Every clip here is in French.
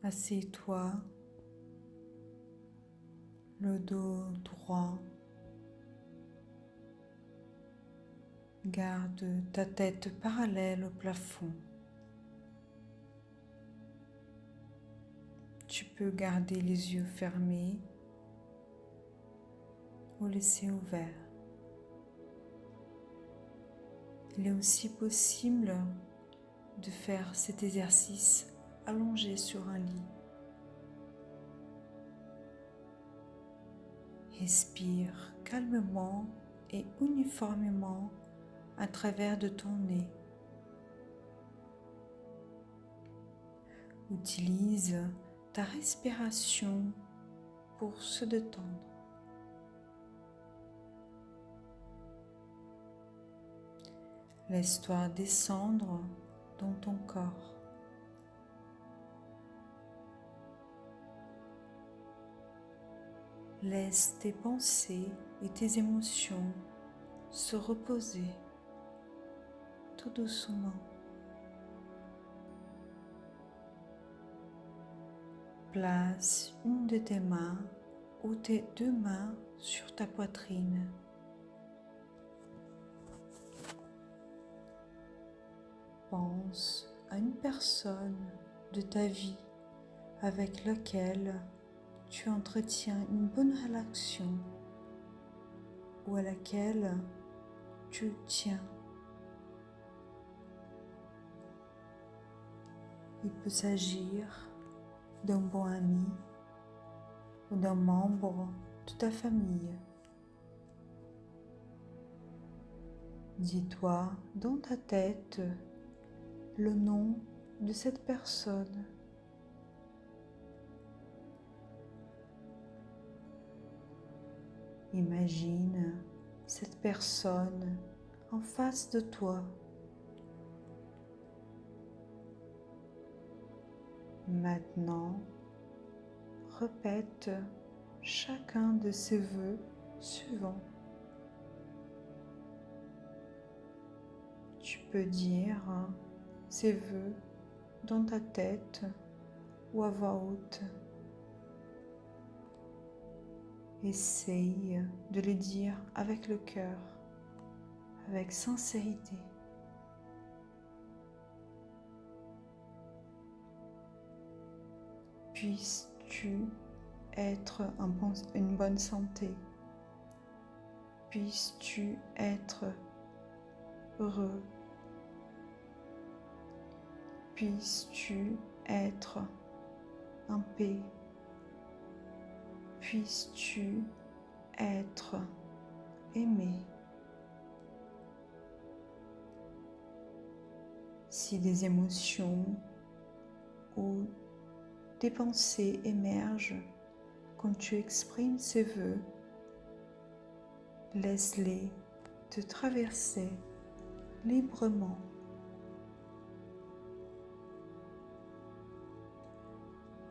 Assieds-toi, le dos droit. Garde ta tête parallèle au plafond. Tu peux garder les yeux fermés ou laisser ouverts. Il est aussi possible de faire cet exercice allongé sur un lit. Respire calmement et uniformément à travers de ton nez. Utilise ta respiration pour se détendre. Laisse-toi descendre dans ton corps. Laisse tes pensées et tes émotions se reposer tout doucement. Place une de tes mains ou tes deux mains sur ta poitrine. Pense à une personne de ta vie avec laquelle tu entretiens une bonne relation ou à laquelle tu tiens. Il peut s'agir d'un bon ami ou d'un membre de ta famille. Dis-toi dans ta tête le nom de cette personne. Imagine cette personne en face de toi. Maintenant, répète chacun de ces vœux suivants. Tu peux dire ces vœux dans ta tête ou à voix haute. Essaye de les dire avec le cœur, avec sincérité. Puisses-tu être une bonne santé. Puisses-tu être heureux. Puisses-tu être en paix. Puisses-tu être aimé. Si des émotions ou des pensées émergent quand tu exprimes ces vœux, laisse-les te traverser librement.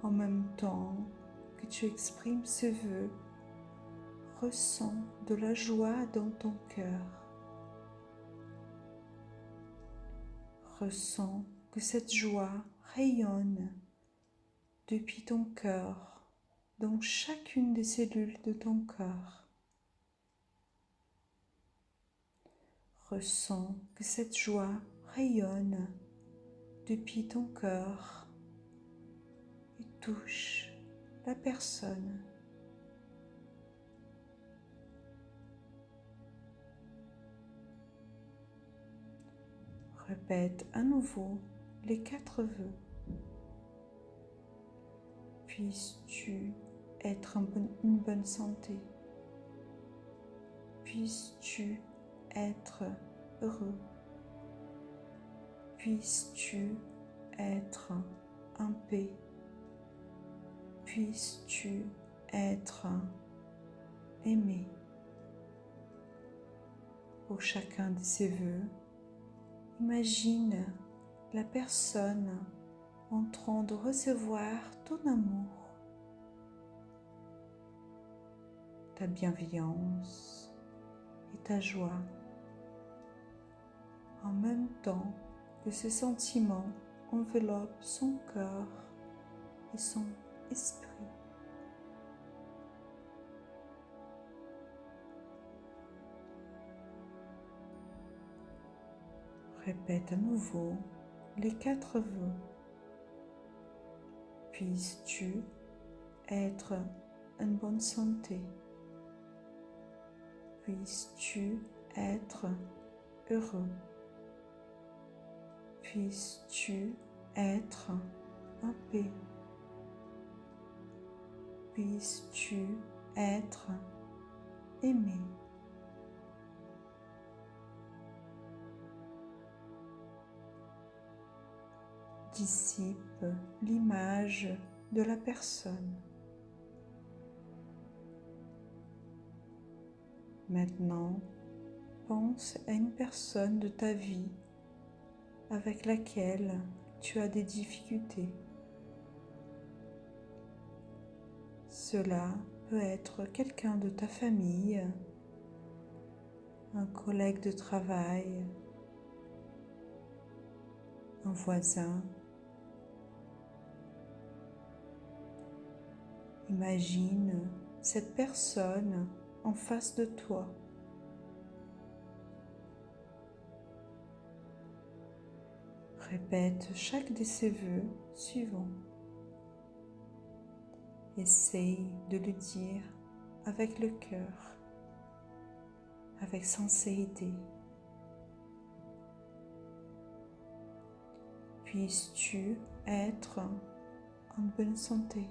En même temps que tu exprimes ces vœux, ressens de la joie dans ton cœur. Ressens que cette joie rayonne depuis ton cœur, dans chacune des cellules de ton corps. Ressens que cette joie rayonne depuis ton cœur et touche la personne. Répète à nouveau les 4 vœux. Puisses-tu être une bonne santé. Puisses-tu être heureux. Puisses-tu être en paix. Puisses-tu être aimé. Pour chacun de ces vœux, imagine la personne en train de recevoir ton amour, ta bienveillance et ta joie, en même temps que ce sentiment enveloppe son cœur et son esprit. Répète à nouveau les 4 vœux. Puisses-tu être en bonne santé. Puisses-tu être heureux. Puisses-tu être en paix. Puisses-tu être aimé. Dissipe l'image de la personne. Maintenant, pense à une personne de ta vie avec laquelle tu as des difficultés. Cela peut être quelqu'un de ta famille, un collègue de travail, un voisin. Imagine cette personne en face de toi. Répète chaque de ces vœux suivants. Essaye de le dire avec le cœur, avec sincérité. Puisses-tu être en bonne santé.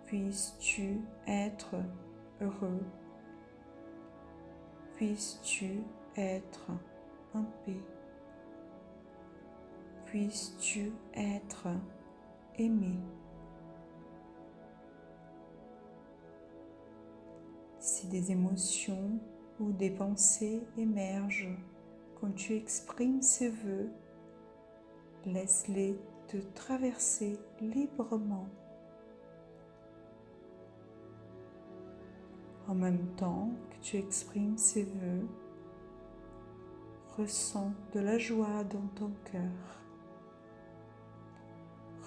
Puisses-tu être heureux. Puisses-tu être en paix. Puisses-tu être aimé. Si des émotions ou des pensées émergent quand tu exprimes ces vœux, laisse-les te traverser librement. En même temps que tu exprimes ces vœux, ressens de la joie dans ton cœur.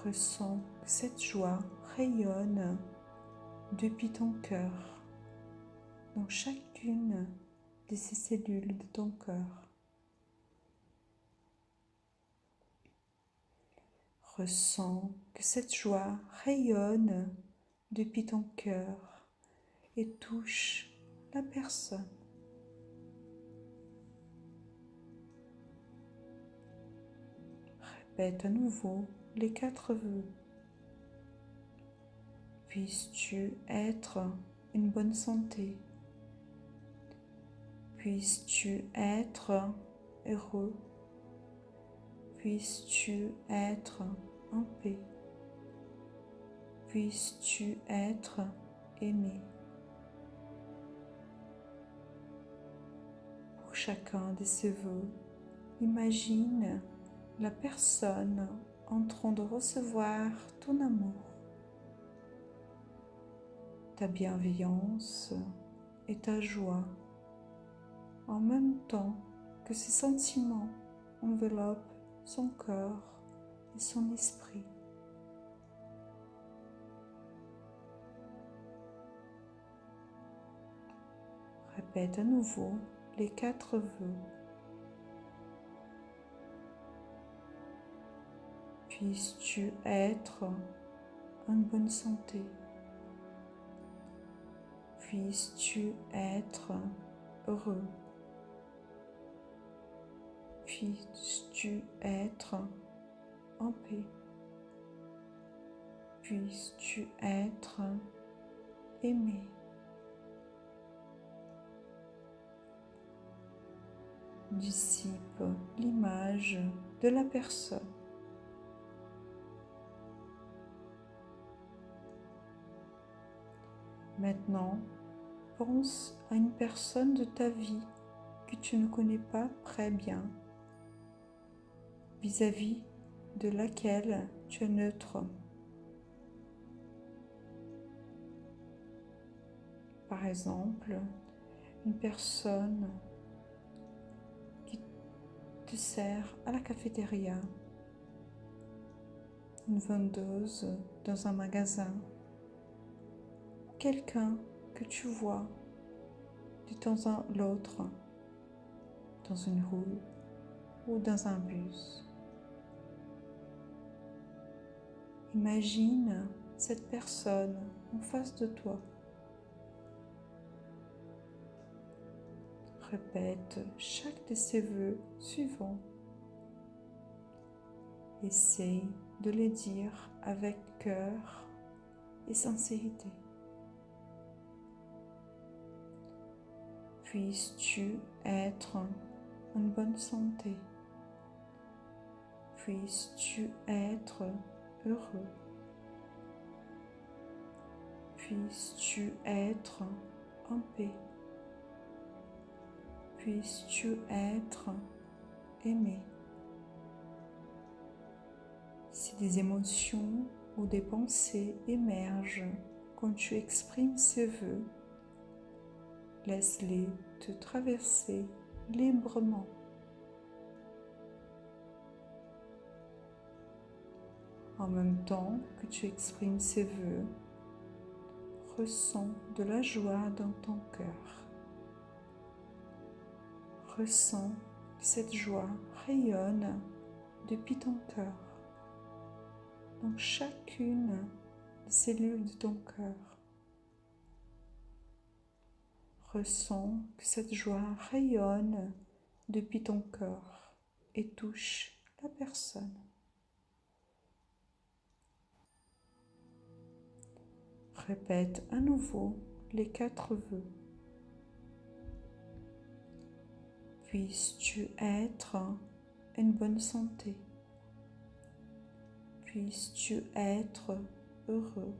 Ressens que cette joie rayonne depuis ton cœur, dans chacune de ces cellules de ton cœur. Ressens que cette joie rayonne depuis ton cœur et touche la personne. Répète à nouveau les 4 vœux. Puisses-tu être en bonne santé. Puisses-tu être heureux. Puisses-tu être en paix. Puisses-tu être aimé. Pour chacun de ces vœux, imagine la personne en train de recevoir ton amour, ta bienveillance et ta joie, en même temps que ces sentiments enveloppent son cœur et son esprit. Répète à nouveau les 4 vœux. Puisses-tu être en bonne santé. Puisses-tu être heureux. Puisses-tu être en paix. Puisses-tu être aimé. Dissipe l'image de la personne. Maintenant, pense à une personne de ta vie que tu ne connais pas très bien, vis-à-vis de laquelle tu es neutre. Par exemple, une personne qui te sert à la cafétéria, une vendeuse dans un magasin, quelqu'un que tu vois de temps à l'autre dans une rue ou dans un bus. Imagine cette personne en face de toi. Répète chaque de ces vœux suivants. Essaye de les dire avec cœur et sincérité. Puisses-tu être en bonne santé. Puisses-tu être heureux. Puisses-tu être en paix. Puisses-tu être aimé. Si des émotions ou des pensées émergent quand tu exprimes ces vœux, laisse-les te traverser librement. En même temps que tu exprimes ces vœux, ressens de la joie dans ton cœur. Ressens que cette joie rayonne depuis ton cœur, dans chacune des cellules de ton cœur. Ressens que cette joie rayonne depuis ton cœur et touche la personne. Répète à nouveau les 4 vœux. Puisses-tu être en bonne santé. Puisses-tu être heureux.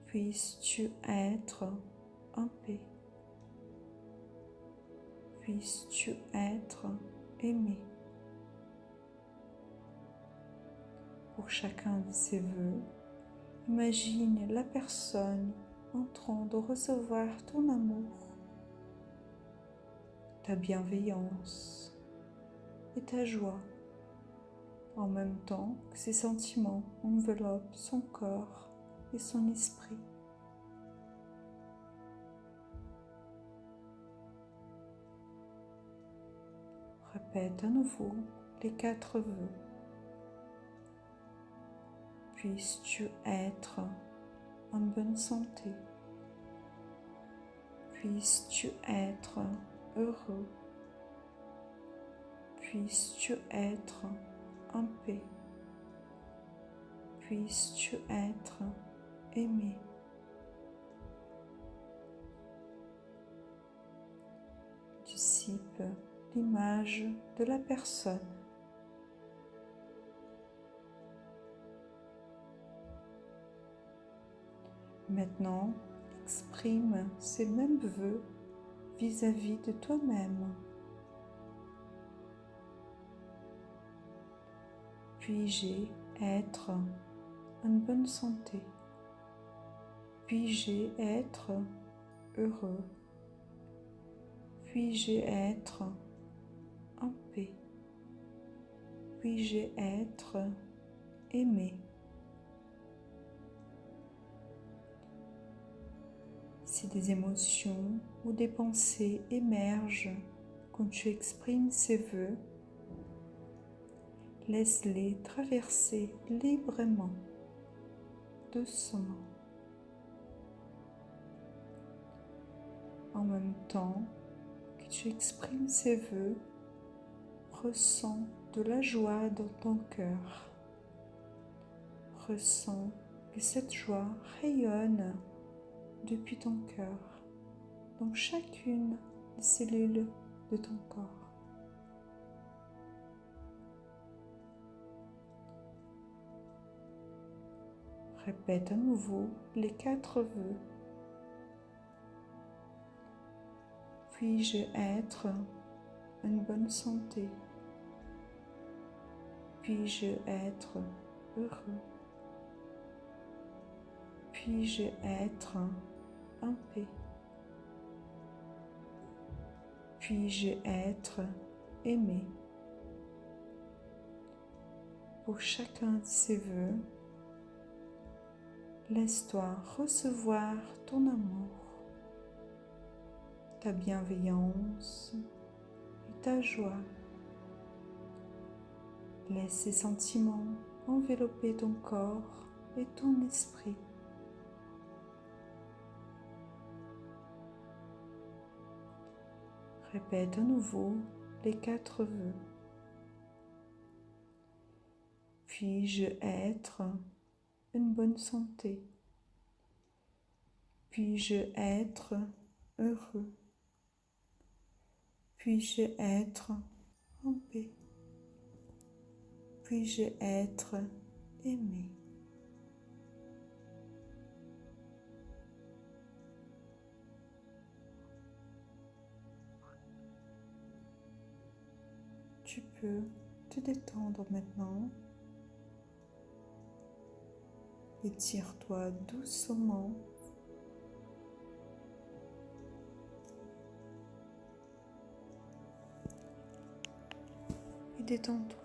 Puisses-tu être en paix. Puisses-tu être aimé. Pour chacun de ces vœux, imagine la personne en train de recevoir ton amour, ta bienveillance et ta joie, en même temps que ces sentiments enveloppent son corps et son esprit. Répète à nouveau les 4 vœux. Puisses-tu être en bonne santé. Puisses-tu être heureux. Puisses-tu être en paix. Puisses-tu être aimé. Dissipe l'image de la personne. Maintenant, exprime ces mêmes vœux vis-à-vis de toi-même. Puis-je être en bonne santé? Puis-je être heureux? Puis-je être en paix? Puis-je être aimé? Si des émotions ou des pensées émergent quand tu exprimes ces vœux, laisse-les traverser librement, doucement. En même temps que tu exprimes ces vœux, ressens de la joie dans ton cœur. Ressens que cette joie rayonne depuis ton cœur, dans chacune des cellules de ton corps. Répète à nouveau les 4 vœux. Puis-je être en bonne santé? Puis-je être heureux? Puis-je être en paix? Puis-je être aimé? pour chacun de ces vœux, laisse-toi recevoir ton amour, ta bienveillance et ta joie. Laisse ces sentiments envelopper ton corps et ton esprit. Répète à nouveau les 4 vœux. Puis-je être une bonne santé? Puis-je être heureux? Puis-je être en paix? Puis-je être aimé? Tu peux te détendre maintenant. Étire-toi doucement. Et détends-toi.